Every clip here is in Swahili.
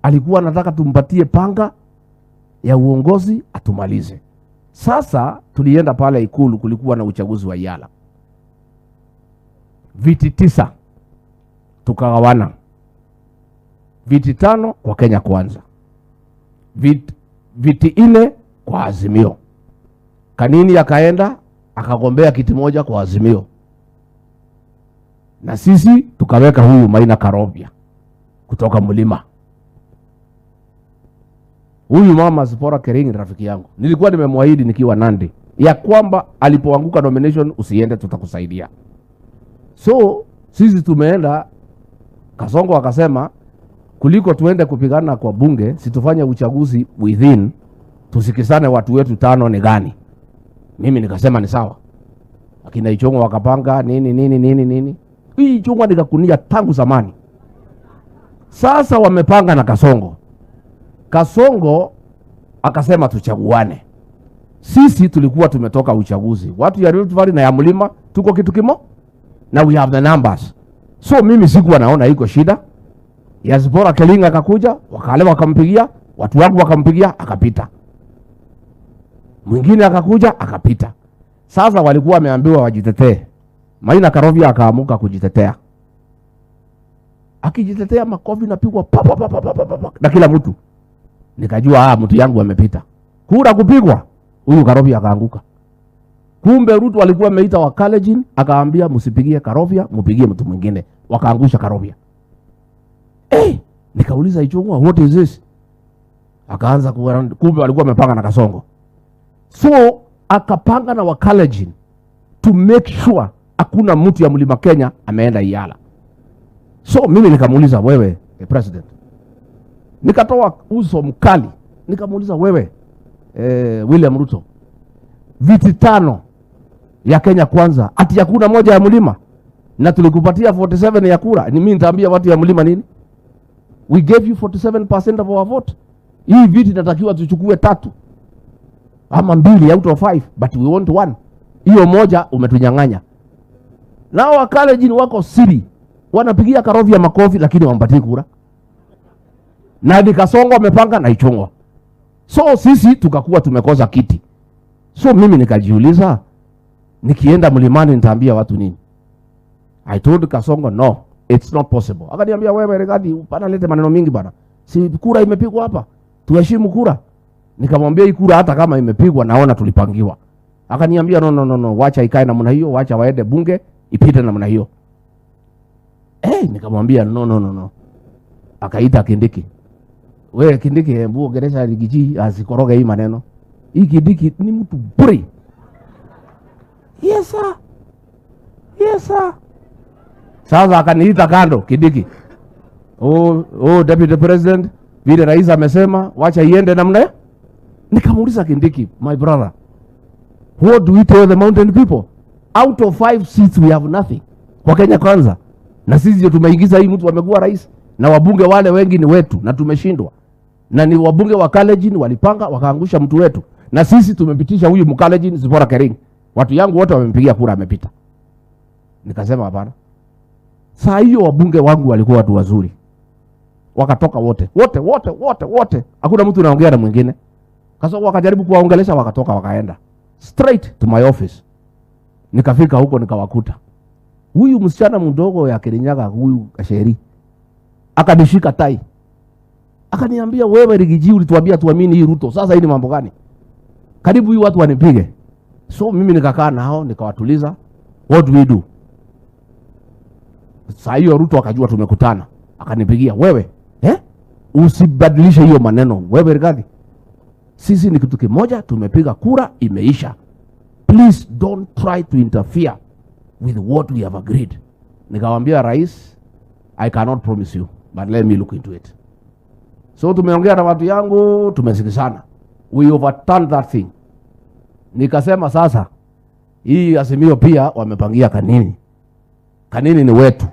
alikuwa anataka tumpatie panga ya uongozi atumalize. Sasa tulienda pale Ikulu, kulikuwa na uchaguzi wa EALA. Viti 9 tukagawana. Viti 5 kwa Kenya Kwanza. Viti 4 kwa Azimio. Kanini akaenda akagombea kiti moja kwa Azimio. Na sisi tukaweka huyu Maina Karobia kutoka Mlima. Huyu mama Sifuna Kering rafiki yangu. Nilikuwa nimemwahidi nikiwa Nandi ya kwamba alipoanguka nomination usiende, tutakusaidia. So sisi tumeenda, Kasongo akasema kuliko tuende kupigana kwa bunge, situfanye uchaguzi within, tusikisane watu wetu 5 ni gani. Mimi nikasema ni sawa. Akina Ichongo wakapanga nini. Hii Ichongo nikakunia tangu zamani. Sasa wamepanga na Kasongo. Kasongo akasema tuchaguane. Sisi tulikuwa tumetoka uchaguzi. Watu ya Rift Valley na ya Mlima tuko kitu kimo, na we have the numbers. So mimi sikuwa naona iko shida. Ya Sifuna Kering akakuja, wakale wakampigia, watu wangu wakampigia, akapita. Mwingine akakuja, akapita. Sasa walikuwa wameambiwa wajitetee. Maina Karobia akaamuka kujitetea. Akijitetea makofi napigwa pa na kila mtu. Nikajua mtu yangu amepita. Kura kupigwa, huyu Karobia akaanguka. Kumbe Ruto alikuwa ameita wa Kalenjin, akaambia msipigie Karobia, mpigie mtu mwingine. Wakaangusha Karobia. Nikauliza Ichungwa, what is this? Akaanza kumbe walikuwa wamepanga na Kasongo. So akapanga na wa Kalenjin to make sure hakuna mtu ya Mlima Kenya ameenda EALA. So mimi nikamuuliza, wewe president, nikatoa uso mkali, nikamuuliza wewe William Ruto, viti 5 ya Kenya Kwanza ati hakuna moja ya Mlima, na tulikupatia 47 ya kura, ni mimi nitaambia watu ya Mlima nini? We gave you 47% of our vote. Hii viti natakiwa tuchukue 3 ama 2 out of 5, but we want 1. Hiyo moja umetunyang'anya. Nao Wakalenjin wako siri, wanapigia Karobia makofi lakini wampatie kura. Na Kasongo wamepanga na Ichungwa. So sisi tukakuwa tumekosa kiti. So mimi nikajiuliza, nikienda Mlimani nitaambia watu nini? I told Kasongo, no, it's not possible. Akaniambia, wewe Regadi, pana lete maneno mingi bana. Si kura imepigwa hapa, tuheshimu kura. Nikamwambia hii kura hata kama imepigwa naona tulipangiwa. Akaniambia no, wacha ikae namna hiyo, wacha waende bunge ipite namna hiyo. Nikamwambia no. Akaita Kindiki. Wewe Kindiki, hebu gereza Rigiji asikoroge hii maneno. Hii Kindiki ni mtu bure. Yes sir. Sasa akaniita kando Kindiki. Deputy President, vile rais amesema wacha iende namna hiyo. Nikamuuliza Kindiki, my brother, what do we tell the mountain people? Out of 5 seats we have nothing. Kwa Kenya Kwanza. Na sisi tumeingiza hii mtu amekuwa rais, na wabunge wale wengi ni wetu na tumeshindwa. Na ni wabunge wa Kalenjin walipanga wakaangusha mtu wetu. Na sisi tumepitisha huyu Mkalenjin Sifuna Kering. Watu yangu wote wamempigia kura amepita. Nikasema hapana. Saa hiyo wabunge wangu walikuwa watu wazuri. Wakatoka wote. Hakuna mtu anaongea na mwingine. Kasongo wakajaribu kuwaongelesha, wakatoka wakaenda straight to my office. Nikafika huko nikawakuta. Huyu msichana mdogo ya Kirinyaga, huyu Kasheri, akanishika tai. Akaniambia, wewe Rigiji ulituambia tuamini hii Ruto. Sasa hii ni mambo gani? Karibu hii watu wanipige. So mimi nikakaa nao nikawatuliza. What do we do? Saa hiyo Ruto akajua tumekutana. Akanipigia, wewe usibadilishe hiyo maneno. Wewe Rigadi, sisi ni kitu kimoja, tumepiga kura, imeisha. Please don't try to interfere with what we have agreed. Nikamwambia rais, I cannot promise you, but let me look into it. So tumeongea na watu yangu, tumesikizana. We overturned that thing. Nikasema sasa, hii Azimio pia wamepangia Kanini. Kanini ni wetu.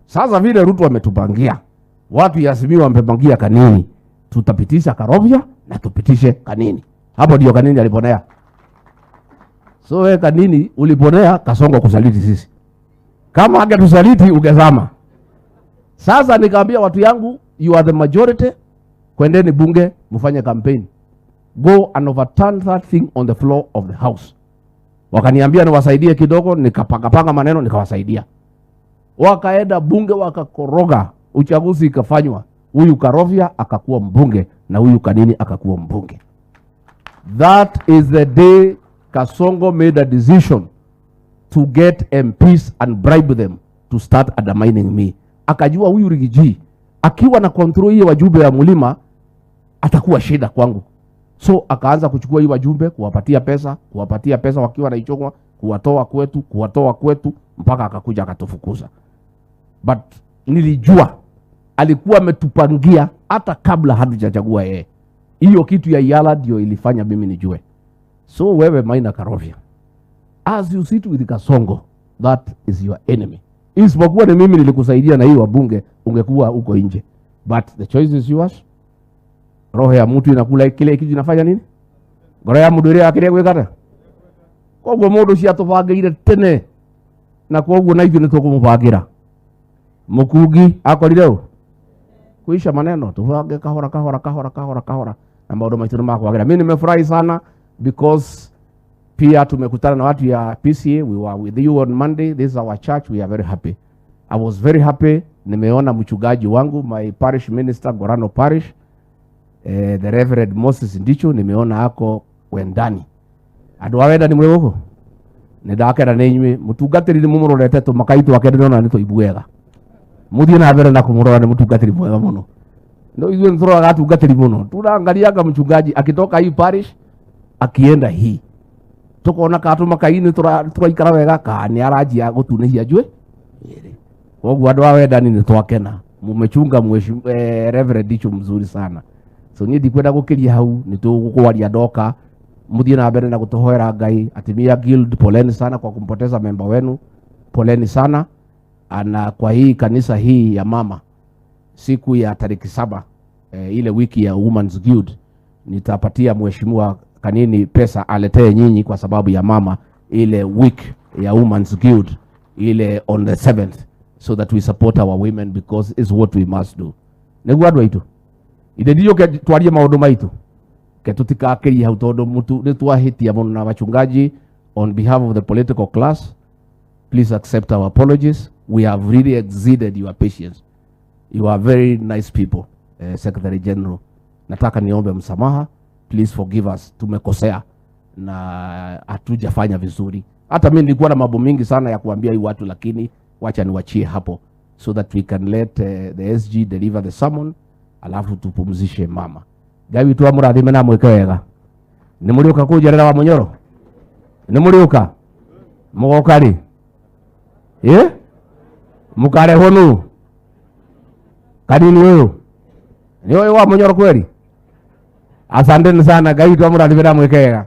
Sasa vile Ruto wametupangia, watu ya Azimio wamepangia Kanini, tutapitisha Karobia na tupitishe Kanini. Hapo ndio Kanini aliponea. So wewe Kanini uliponea Kasongo kusaliti sisi. Kama angetusaliti ungezama. Sasa nikaambia watu yangu, you are the majority, Kwendeni bunge mfanye campaign. Go and overturn that thing on the floor of the house. Wakaniambia niwasaidie kidogo, nikapanga maneno nikawasaidia. Wakaenda bunge wakakoroga, uchaguzi ikafanywa. Huyu Karofia akakuwa mbunge na huyu Kanini akakuwa mbunge. That is the day Kasongo made a decision to get MPs and bribe them to start undermining me. Akajua huyu Rigiji akiwa na control hii wajumbe ya Mulima atakuwa shida kwangu. So akaanza kuchukua hii wajumbe, kuwapatia pesa wakiwa na ichongwa, kuwatoa kwetu mpaka akakuja akatufukuza. But nilijua alikuwa ametupangia hata kabla hatujachagua yeye. Hiyo kitu ya EALA ndio ilifanya mimi nijue. So wewe Maina Karofia, as you sit with Kasongo, that is your enemy. Isipokuwa ni mimi nilikusaidia na hiyo wabunge, ungekuwa uko nje. But the choice is yours. Roho ya mtu inakula kile kitu inafanya nini? Roho ya mtu ile akire gwekata. Kwa hivyo mundu cia tubangeire tene na kwa hivyo na ithu ni tukumubangira. Mukugi akorire kuisha maneno tubange kahora na maundu maitu makwagira. Mimi nimefurahi sana because pia tumekutana na watu ya PCA. We were with you on Monday. This is our church. We are very happy. I was very happy. Nimeona mchungaji wangu, my parish minister Gorano Parish, the Reverend Moses Ndicho, nimeona ako wendani. Andu awenda ni mwe huko. Nidakera nenywe mutungatiri ni mumurorete to makaitu akende nona nito ibuega. Muthie na mbere na kumurora ni mutungatiri mwega muno. Ndio hizo nzoro agatungatiri muno. Tunaangaliaga mchungaji akitoka hii parish akienda hii. Tukona katu makaini turaikara wega ka ni arajia gutunihia njwe. Koguo andu awenda ni twakena. Mumechunga mheshimiwa Reverend Ndicho mzuri sana. So ni ndikwenda gukiria hau ni tugukwaria ndoka muthie na mbere na gutuhoera Ngai. Atimia Guild, poleni sana kwa kumpoteza memba wenu, poleni sana. Ana kwa hii kanisa hii ya mama siku ya tariki 7 ile wiki ya Women's Guild nitapatia mheshimiwa Kanini pesa aletee nyinyi kwa sababu ya mama ile week ya Women's Guild ile on the 7th, so that we support our women because it's what we must do. Niguo andu aitu ide ndio ke twarie maundu maitu ke tutikakiri hau tondu mutu ni twahitia muno na wachungaji. On behalf of the political class, please accept our apologies. We have really exceeded your patience. You are very nice people. Secretary General, nataka niombe msamaha. Please forgive us. Tumekosea na hatujafanya vizuri. Hata mimi nilikuwa na mambo mingi sana ya kuambia hii watu, lakini wacha niwachie hapo so that we can let the SG deliver the sermon, alafu tupumzishe mama. Gawi tu amurathime na mweke wega. Ni muriuka kujerera wa Munyoro? Ni muriuka? Mugokari? Mukare honu? Kanini wewe? Ni wewe wa Munyoro kweli? Asanteni sana. Gawi tu amurathime na mweke wega.